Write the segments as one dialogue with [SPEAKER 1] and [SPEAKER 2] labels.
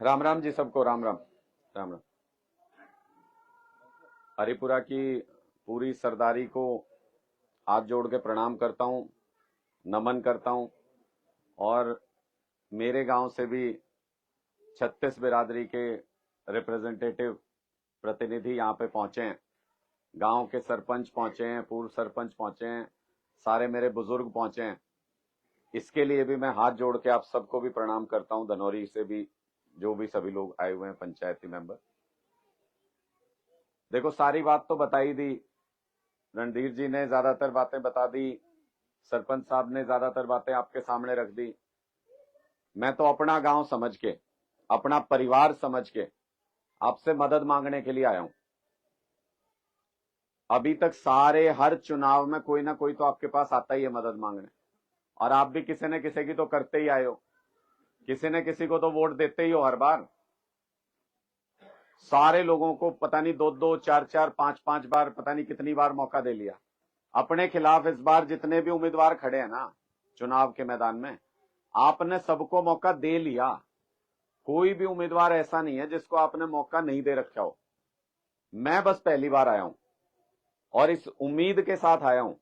[SPEAKER 1] राम राम जी सबको, राम राम राम राम। हरिपुरा की पूरी सरदारी को हाथ जोड़ के प्रणाम करता हूं, नमन करता हूं। और मेरे गांव से भी 36 बिरादरी के रिप्रेजेंटेटिव प्रतिनिधि यहाँ पे पहुंचे हैं। गांव के सरपंच पहुंचे हैं, पूर्व सरपंच पहुंचे हैं, सारे मेरे बुजुर्ग पहुंचे हैं। इसके लिए भी मैं हाथ जोड़ के आप सबको भी प्रणाम करता हूं। धनौरी से भी जो भी सभी लोग आए हुए हैं, पंचायती मेंबर। देखो, सारी बात तो बता ही दी, रणधीर जी ने ज्यादातर बातें बता दी, सरपंच साहब ने ज्यादातर बातें आपके सामने रख दी। मैं तो अपना गांव समझ के, अपना परिवार समझ के आपसे मदद मांगने के लिए आया हूं। अभी तक सारे हर चुनाव में कोई ना कोई तो आपके पास आता ही है मदद मांगने, और आप भी किसी न किसी की तो करते ही आए हो, किसी न किसी को तो वोट देते ही हो हर बार। सारे लोगों को पता नहीं 2-2, 4-4, 5-5 बार, पता नहीं कितनी बार मौका दे लिया। अपने खिलाफ इस बार जितने भी उम्मीदवार खड़े हैं ना चुनाव के मैदान में, आपने सबको मौका दे लिया। कोई भी उम्मीदवार ऐसा नहीं है जिसको आपने मौका नहीं दे रखा हो। मैं बस पहली बार आया हूं और इस उम्मीद के साथ आया हूं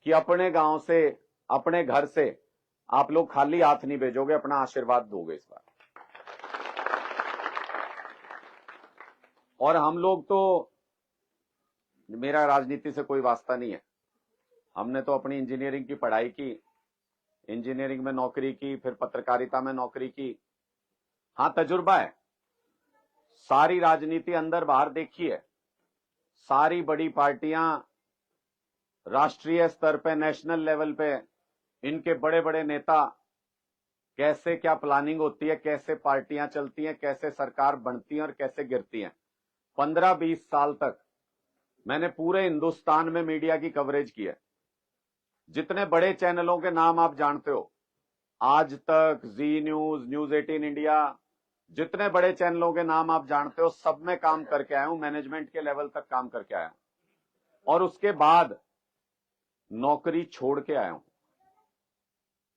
[SPEAKER 1] कि अपने गांव से, अपने घर से आप लोग खाली हाथ नहीं भेजोगे, अपना आशीर्वाद दोगे इस बार। और हम लोग तो, मेरा राजनीति से कोई वास्ता नहीं है। हमने तो अपनी इंजीनियरिंग की पढ़ाई की, इंजीनियरिंग में नौकरी की, फिर पत्रकारिता में नौकरी की। हाँ, तजुर्बा है। सारी राजनीति अंदर बाहर देखी है। सारी बड़ी पार्टियां राष्ट्रीय स्तर पे, नेशनल लेवल पे, इनके बड़े बड़े नेता, कैसे क्या प्लानिंग होती है, कैसे पार्टियां चलती हैं, कैसे सरकार बनती है और कैसे गिरती हैं। 15-20 साल तक मैंने पूरे हिंदुस्तान में मीडिया की कवरेज की है। जितने बड़े चैनलों के नाम आप जानते हो, आज तक, जी न्यूज, न्यूज 18 इंडिया, जितने बड़े चैनलों के नाम आप जानते हो, सब में काम करके आया हूं, मैनेजमेंट के लेवल तक काम करके आया हूं। और उसके बाद नौकरी छोड़ के आया हूं,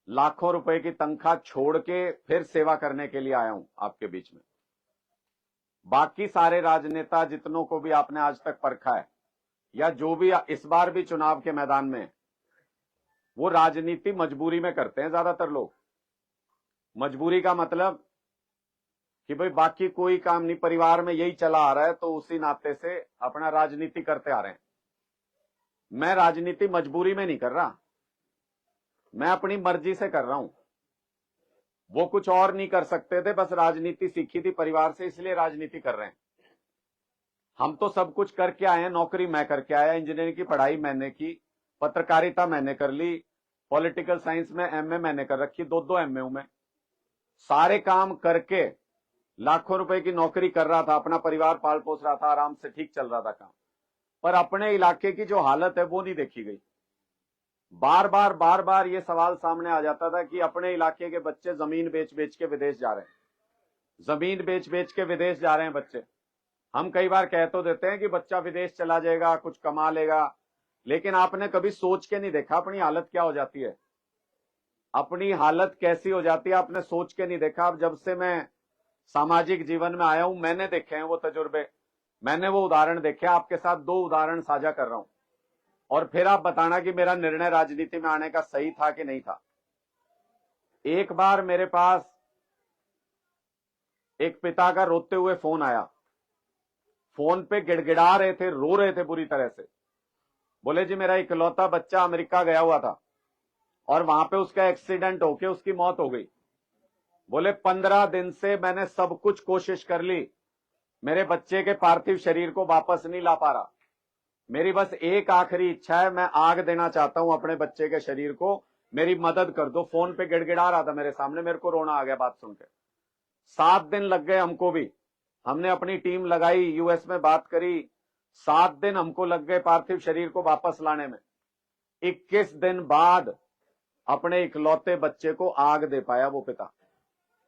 [SPEAKER 1] लाखों रुपए की तनख्वाह छोड़ के फिर सेवा करने के लिए आया हूं आपके बीच में। बाकी सारे राजनेता जितनों को भी आपने आज तक परखा है, या जो भी इस बार भी चुनाव के मैदान में, वो राजनीति मजबूरी में करते हैं। ज्यादातर लोग मजबूरी का मतलब कि भाई बाकी कोई काम नहीं, परिवार में यही चला आ रहा है, तो उसी नाते से अपना राजनीति करते आ रहे हैं। मैं राजनीति मजबूरी में नहीं कर रहा, मैं अपनी मर्जी से कर रहा हूं। वो कुछ और नहीं कर सकते थे, बस राजनीति सीखी थी परिवार से, इसलिए राजनीति कर रहे हैं। हम तो सब कुछ करके आए हैं। नौकरी मैं करके आया, इंजीनियरिंग की पढ़ाई मैंने की, पत्रकारिता मैंने कर ली, पॉलिटिकल साइंस में एमए मैंने कर रखी, 2-2 एमए हूं मैं। सारे काम करके लाखों रुपए की नौकरी कर रहा था, अपना परिवार पाल पोस रहा था, आराम से ठीक चल रहा था काम। पर अपने इलाके की जो हालत है वो नहीं देखी गई। बार बार ये सवाल सामने आ जाता था कि अपने इलाके के बच्चे जमीन बेच बेच के विदेश जा रहे हैं, जमीन बेच बेच के विदेश जा रहे हैं बच्चे। हम कई बार कह तो देते हैं कि बच्चा विदेश चला जाएगा, कुछ कमा लेगा, लेकिन आपने कभी सोच के नहीं देखा अपनी हालत क्या हो जाती है, अपनी हालत कैसी हो जाती है, आपने सोच के नहीं देखा। अब जब से मैं सामाजिक जीवन में आया हूं, मैंने देखे हैं वो तजुर्बे, मैंने वो उदाहरण देखे। आपके साथ 2 उदाहरण साझा कर रहा हूं, और फिर आप बताना कि मेरा निर्णय राजनीति में आने का सही था कि नहीं था। एक बार मेरे पास एक पिता का रोते हुए फोन आया। फोन पे गिड़गिड़ा रहे थे, रो रहे थे बुरी तरह से। बोले जी, मेरा इकलौता बच्चा अमेरिका गया हुआ था और वहां पे उसका एक्सीडेंट होके उसकी मौत हो गई। बोले 15 दिन से मैंने सब कुछ कोशिश कर ली, मेरे बच्चे के पार्थिव शरीर को वापस नहीं ला पा रहा। मेरी बस एक आखिरी इच्छा है, मैं आग देना चाहता हूं अपने बच्चे के शरीर को, मेरी मदद कर दो। फोन पे गिड़गिड़ा रहा था मेरे सामने, मेरे को रोना आ गया बात सुन के। 7 दिन लग गए हमको भी, हमने अपनी टीम लगाई, यूएस में बात करी, 7 दिन हमको लग गए पार्थिव शरीर को वापस लाने में। 21 दिन बाद अपने इकलौते बच्चे को आग दे पाया वो पिता।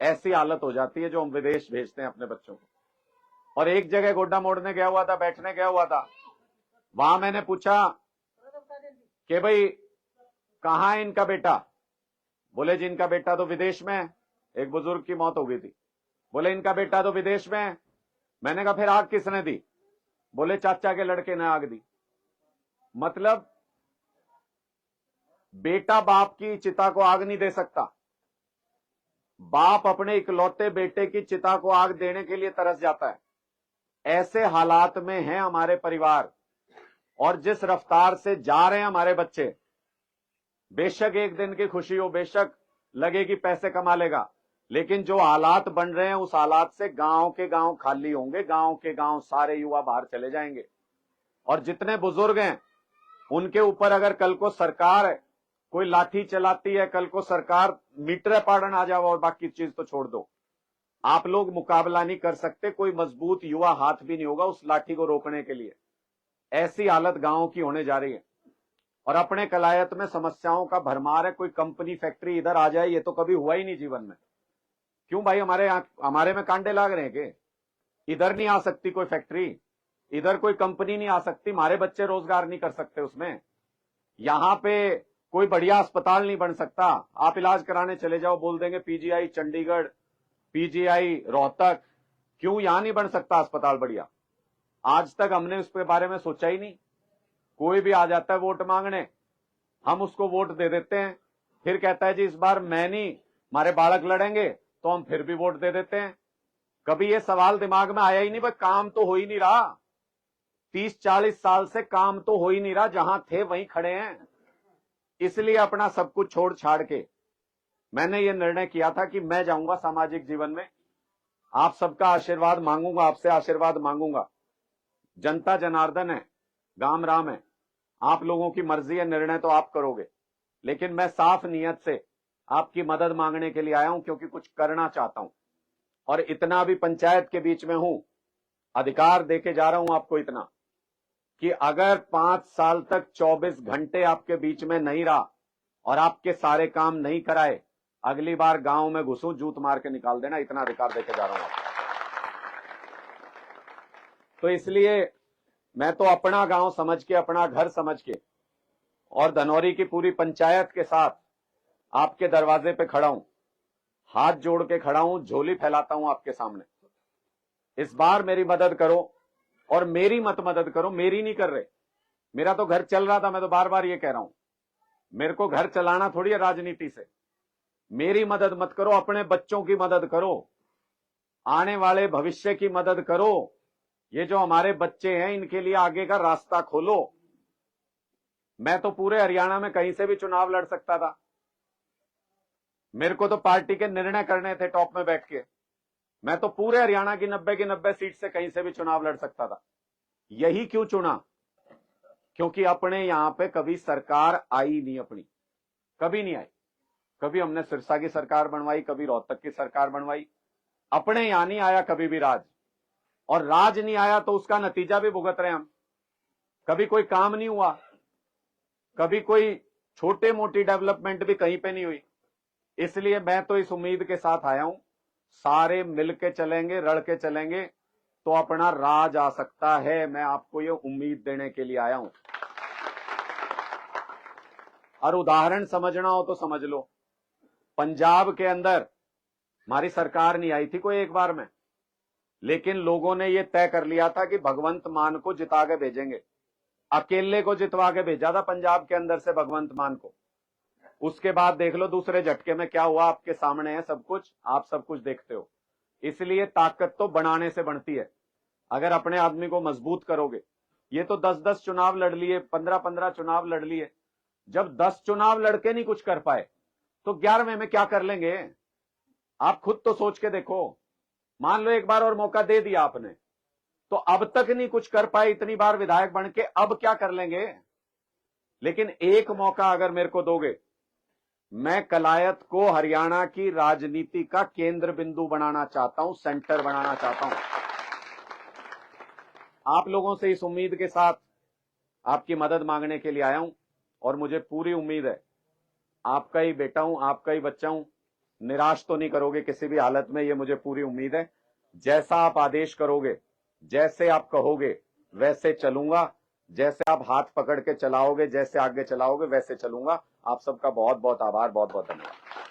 [SPEAKER 1] ऐसी हालत हो जाती है जो हम विदेश भेजते हैं अपने बच्चों को। और एक जगह गोड्डा मोड़ने गया हुआ था, बैठने गया हुआ था, वहां मैंने पूछा कि भाई कहां है इनका बेटा। बोले जी, इनका बेटा तो विदेश में है, एक बुजुर्ग की मौत हो गई थी। बोले इनका बेटा तो विदेश में है। मैंने कहा फिर आग किसने दी? बोले चाचा के लड़के ने आग दी। मतलब बेटा बाप की चिता को आग नहीं दे सकता, बाप अपने इकलौते बेटे की चिता को आग देने के लिए तरस जाता है। ऐसे हालात में हैं हमारे परिवार, और जिस रफ्तार से जा रहे हैं हमारे बच्चे, बेशक एक दिन की खुशी हो, बेशक लगे कि पैसे कमा लेगा, लेकिन जो हालात बन रहे हैं उस हालात से गांव के गांव खाली होंगे, गांव के गांव सारे युवा बाहर चले जाएंगे। और जितने बुजुर्ग हैं उनके ऊपर अगर कल को सरकार कोई लाठी चलाती है, कल को सरकार मीटर पाड़न आ जाओ और बाकी चीज तो छोड़ दो, आप लोग मुकाबला नहीं कर सकते, कोई मजबूत युवा हाथ भी नहीं होगा उस लाठी को रोकने के लिए। ऐसी हालत गांव की होने जा रही है। और अपने कलायत में समस्याओं का भरमार है। कोई कंपनी फैक्ट्री इधर आ जाए, ये तो कभी हुआ ही नहीं जीवन में। क्यों भाई, हमारे में कांटे लाग रहे हैं कि इधर नहीं आ सकती कोई फैक्ट्री, इधर कोई कंपनी नहीं आ सकती, हमारे बच्चे रोजगार नहीं कर सकते उसमें, यहां पे कोई बढ़िया अस्पताल नहीं बन सकता। आप इलाज कराने चले जाओ, बोल देंगे पीजीआई चंडीगढ़, पीजीआई रोहतक, क्यों यहां नहीं बन सकता अस्पताल बढ़िया? आज तक हमने उसके बारे में सोचा ही नहीं। कोई भी आ जाता है वोट मांगने, हम उसको वोट दे देते हैं, फिर कहता है जी इस बार मैं नहीं, हमारे बालक लड़ेंगे, तो हम फिर भी वोट दे देते हैं। कभी ये सवाल दिमाग में आया ही नहीं, भाई काम तो हो ही नहीं रहा, 30-40 साल से काम तो हो ही नहीं रहा, जहां थे वहीं खड़े हैं। इसलिए अपना सब कुछ छोड़ छाड़ के मैंने ये निर्णय किया था कि मैं जाऊंगा सामाजिक जीवन में, आप सबका आशीर्वाद मांगूंगा, आपसे आशीर्वाद मांगूंगा। जनता जनार्दन है, गाम राम है, आप लोगों की मर्जी है, निर्णय तो आप करोगे, लेकिन मैं साफ नियत से आपकी मदद मांगने के लिए आया हूं, क्योंकि कुछ करना चाहता हूं। और इतना भी पंचायत के बीच में हूं, अधिकार देके जा रहा हूं आपको इतना कि अगर 5 साल तक 24 घंटे आपके बीच में नहीं रहा और आपके सारे काम नहीं कराए, अगली बार गांव में घुसूं जूत मार के निकाल देना, इतना अधिकार देके जा रहा हूं आपको। तो इसलिए मैं तो अपना गांव समझ के, अपना घर समझ के और धनौरी की पूरी पंचायत के साथ आपके दरवाजे पे खड़ा हूं, हाथ जोड़ के खड़ा हूं, झोली फैलाता हूं आपके सामने। इस बार मेरी मदद करो, और मेरी मत मदद करो, मेरी नहीं कर रहे, मेरा तो घर चल रहा था, मैं तो बार बार ये कह रहा हूं, मेरे को घर चलाना थोड़ी है राजनीति से। मेरी मदद मत करो, अपने बच्चों की मदद करो, आने वाले भविष्य की मदद करो। ये जो हमारे बच्चे हैं इनके लिए आगे का रास्ता खोलो। मैं तो पूरे हरियाणा में कहीं से भी चुनाव लड़ सकता था, मेरे को तो पार्टी के निर्णय करने थे टॉप में बैठ के, मैं तो पूरे हरियाणा की 90 की 90 सीट से कहीं से भी चुनाव लड़ सकता था। यही क्यों चुना? क्योंकि अपने यहां पे कभी सरकार आई नहीं, अपनी कभी नहीं आई। कभी हमने सिरसा की सरकार बनवाई, कभी रोहतक की सरकार बनवाई, अपने यहां नहीं आया कभी भी राज। और राज नहीं आया तो उसका नतीजा भी भुगत रहे हम। कभी कोई काम नहीं हुआ, कभी कोई छोटे मोटी डेवलपमेंट भी कहीं पे नहीं हुई। इसलिए मैं तो इस उम्मीद के साथ आया हूं, सारे मिलके चलेंगे, रल के चलेंगे तो अपना राज आ सकता है। मैं आपको ये उम्मीद देने के लिए आया हूं। और उदाहरण समझना हो तो समझ लो, पंजाब के अंदर हमारी सरकार नहीं आई थी कोई एक बार में, लेकिन लोगों ने ये तय कर लिया था कि भगवंत मान को जिता के भेजेंगे। अकेले को जितवा के भेजा था पंजाब के अंदर से भगवंत मान को। उसके बाद देख लो दूसरे झटके में क्या हुआ, आपके सामने है सब कुछ, आप सब कुछ देखते हो। इसलिए ताकत तो बनाने से बढ़ती है। अगर अपने आदमी को मजबूत करोगे, ये तो 10-10 चुनाव लड़ लिए, 15-15 चुनाव लड़ लिए, जब 10 चुनाव लड़के नहीं कुछ कर पाए तो 11वें में क्या कर लेंगे? आप खुद तो सोच के देखो। मान लो एक बार और मौका दे दिया आपने, तो अब तक नहीं कुछ कर पाए इतनी बार विधायक बन के, अब क्या कर लेंगे? लेकिन एक मौका अगर मेरे को दोगे, मैं कलायत को हरियाणा की राजनीति का केंद्र बिंदु बनाना चाहता हूं, सेंटर बनाना चाहता हूं। आप लोगों से इस उम्मीद के साथ आपकी मदद मांगने के लिए आया हूं, और मुझे पूरी उम्मीद है आपका ही बेटा हूं, आपका ही बच्चा हूं, निराश तो नहीं करोगे किसी भी हालत में, ये मुझे पूरी उम्मीद है। जैसा आप आदेश करोगे, जैसे आप कहोगे वैसे चलूंगा, जैसे आप हाथ पकड़ के चलाओगे, जैसे आगे चलाओगे वैसे चलूंगा। आप सबका बहुत बहुत आभार, बहुत बहुत धन्यवाद।